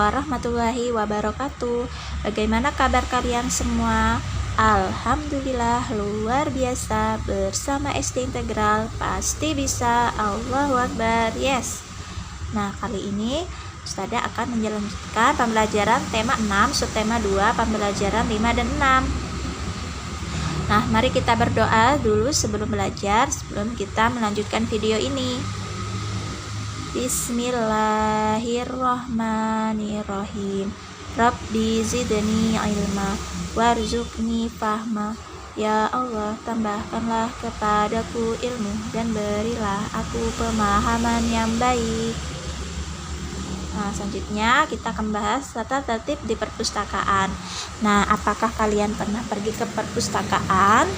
warahmatullahi wabarakatuh. Bagaimana kabar kalian semua? Alhamdulillah luar biasa. Bersama SD Integral pasti bisa. Allahu Akbar. Yes. Nah, kali ini Ustazah akan menjalankan pembelajaran tema 6, subtema 2, pembelajaran 5 dan 6. Nah, mari kita berdoa dulu sebelum belajar, sebelum kita melanjutkan video ini. Bismillahirrahmanirrahim. Rabbi zidni ilma warzuqni fahma. Ya Allah, tambahkanlah kepadaku ilmu dan berilah aku pemahaman yang baik. Nah, selanjutnya kita akan bahas tata tertib di perpustakaan. Nah, apakah kalian pernah pergi ke perpustakaan?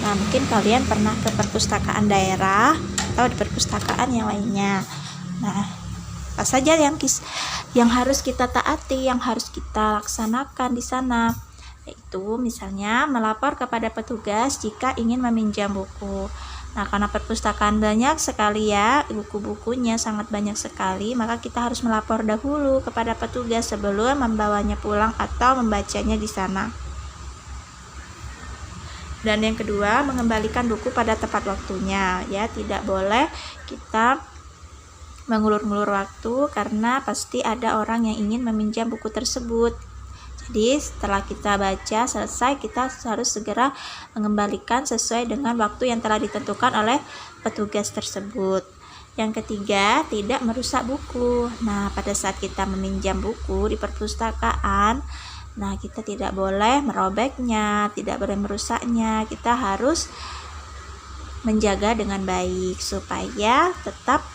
Nah, mungkin kalian pernah ke perpustakaan daerah atau di perpustakaan yang lainnya. Nah, apa saja yang harus kita taati, yang harus kita laksanakan di sana? Yaitu misalnya melapor kepada petugas jika ingin meminjam buku. Nah, karena perpustakaan banyak sekali ya, buku-bukunya sangat banyak sekali, maka kita harus melapor dahulu kepada petugas sebelum membawanya pulang atau membacanya di sana. Dan yang kedua, mengembalikan buku pada tepat waktunya ya, tidak boleh kita mengulur-ngulur waktu karena pasti ada orang yang ingin meminjam buku tersebut. Jadi setelah kita baca selesai, kita harus segera mengembalikan sesuai dengan waktu yang telah ditentukan oleh petugas tersebut. Yang ketiga, tidak merusak buku. Nah, pada saat kita meminjam buku di perpustakaan, nah kita tidak boleh merobeknya, tidak boleh merusaknya. Kita harus menjaga dengan baik supaya tetap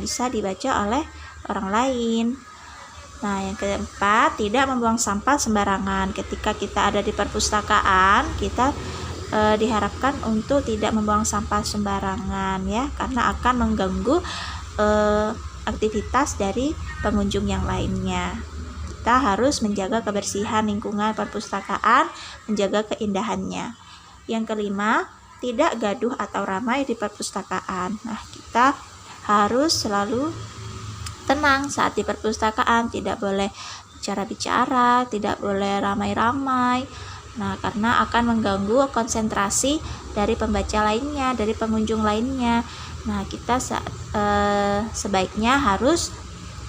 bisa dibaca oleh orang lain. Nah, yang keempat, tidak membuang sampah sembarangan. Ketika kita ada di perpustakaan, kita diharapkan untuk tidak membuang sampah sembarangan ya, karena akan mengganggu aktivitas dari pengunjung yang lainnya. Kita harus menjaga kebersihan lingkungan perpustakaan, menjaga keindahannya. Yang kelima, tidak gaduh atau ramai di perpustakaan. Nah, kita harus selalu tenang saat di perpustakaan, tidak boleh bicara-bicara, tidak boleh ramai-ramai. Nah, karena akan mengganggu konsentrasi dari pembaca lainnya, dari pengunjung lainnya. Nah, kita sebaiknya harus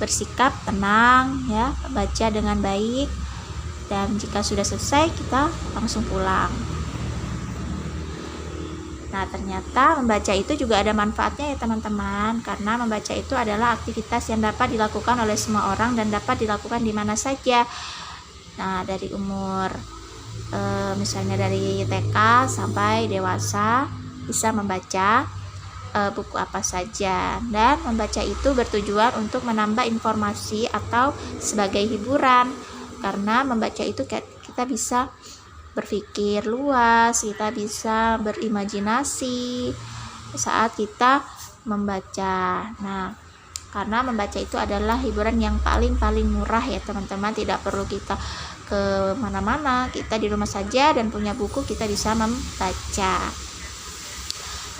bersikap tenang ya, baca dengan baik, dan jika sudah selesai kita langsung pulang. Nah, ternyata membaca itu juga ada manfaatnya ya teman-teman, karena membaca itu adalah aktivitas yang dapat dilakukan oleh semua orang dan dapat dilakukan di mana saja. Nah, dari umur misalnya dari TK sampai dewasa bisa membaca buku apa saja, dan membaca itu bertujuan untuk menambah informasi atau sebagai hiburan, karena membaca itu kita bisa berpikir luas, kita bisa berimajinasi saat kita membaca. Nah, karena membaca itu adalah hiburan yang paling murah ya teman-teman, tidak perlu kita ke mana-mana, kita di rumah saja dan punya buku kita bisa membaca.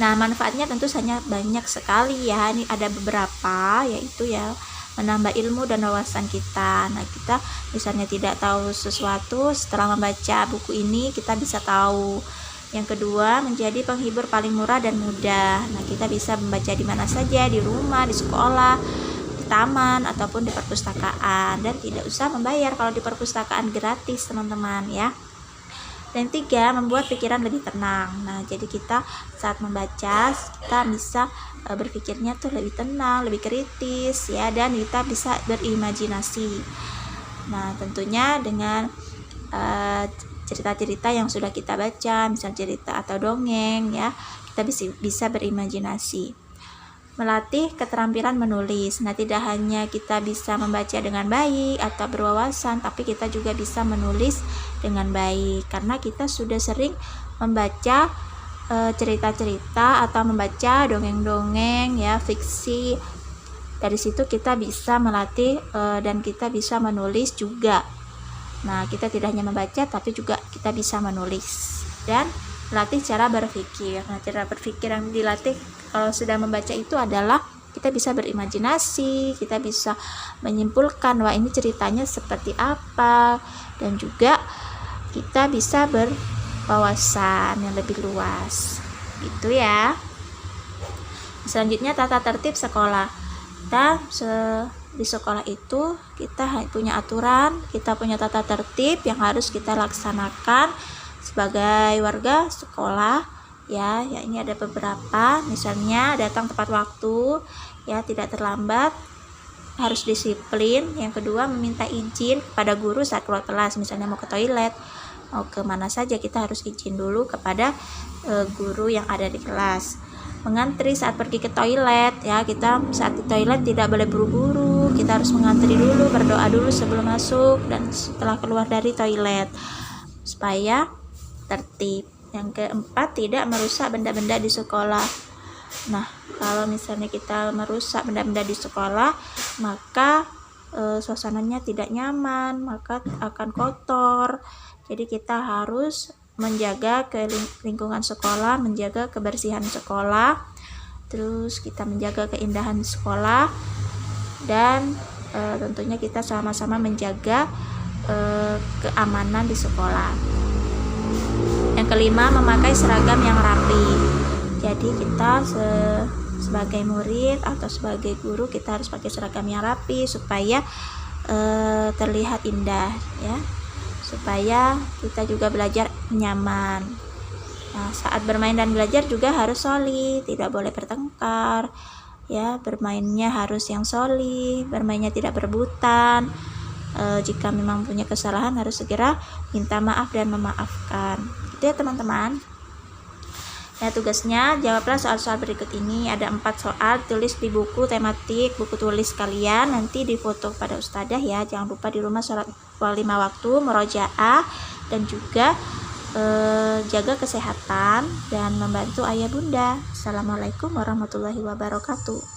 Nah, manfaatnya tentu saja banyak sekali ya, ini ada beberapa, yaitu ya menambah ilmu dan wawasan kita. Nah, kita misalnya tidak tahu sesuatu, setelah membaca buku ini kita bisa tahu. Yang kedua, menjadi penghibur paling murah dan mudah. Nah, kita bisa membaca di mana saja, di rumah, di sekolah, di taman, ataupun di perpustakaan, dan tidak usah membayar kalau di perpustakaan, gratis teman-teman ya. Dan tiga, membuat pikiran lebih tenang. Nah, jadi kita saat membaca kita bisa berpikirnya tuh lebih tenang, lebih kritis ya, dan kita bisa berimajinasi. Nah, tentunya dengan cerita-cerita yang sudah kita baca, misal cerita atau dongeng ya, kita bisa berimajinasi. Melatih keterampilan menulis. Nah, tidak hanya kita bisa membaca dengan baik atau berwawasan, tapi kita juga bisa menulis dengan baik, karena kita sudah sering membaca cerita-cerita atau membaca dongeng-dongeng ya, fiksi. Dari situ kita bisa melatih dan kita bisa menulis juga. Nah, kita tidak hanya membaca tapi juga kita bisa menulis dan melatih cara berpikir. Nah, cara berpikir yang dilatih kalau sudah membaca itu adalah kita bisa berimajinasi, kita bisa menyimpulkan wah ini ceritanya seperti apa, dan juga kita bisa berwawasan yang lebih luas gitu ya. Selanjutnya tata tertib sekolah. Kita di sekolah itu kita punya aturan, kita punya tata tertib yang harus kita laksanakan sebagai warga sekolah ya. Ya ini ada beberapa, misalnya datang tepat waktu ya, tidak terlambat, harus disiplin. Yang kedua, meminta izin kepada guru saat keluar kelas, misalnya mau ke toilet, mau ke mana saja kita harus izin dulu kepada guru yang ada di kelas. Mengantri saat pergi ke toilet ya, kita saat di toilet tidak boleh buru-buru, kita harus mengantri dulu, berdoa dulu sebelum masuk dan setelah keluar dari toilet supaya tertib. Yang keempat, tidak merusak benda-benda di sekolah. Nah, kalau misalnya kita merusak benda-benda di sekolah, maka suasananya tidak nyaman, maka akan kotor. Jadi kita harus menjaga lingkungan sekolah, menjaga kebersihan sekolah, terus kita menjaga keindahan sekolah, dan tentunya kita sama-sama menjaga keamanan di sekolah. Yang kelima, memakai seragam yang rapi. Jadi kita sebagai murid atau sebagai guru, kita harus pakai seragam yang rapi supaya terlihat indah ya, supaya kita juga belajar nyaman. Nah, saat bermain dan belajar juga harus solid, tidak boleh bertengkar ya, bermainnya harus yang solid, bermainnya tidak berebutan. Jika memang punya kesalahan harus segera minta maaf dan memaafkan. Itu ya teman-teman. Ya, tugasnya jawablah soal-soal berikut ini. Ada 4 soal, tulis di buku tematik, buku tulis kalian, nanti difoto pada ustadzah ya. Jangan lupa di rumah sholat 5 waktu, murojaah, dan juga jaga kesehatan dan membantu ayah bunda. Assalamualaikum warahmatullahi wabarakatuh.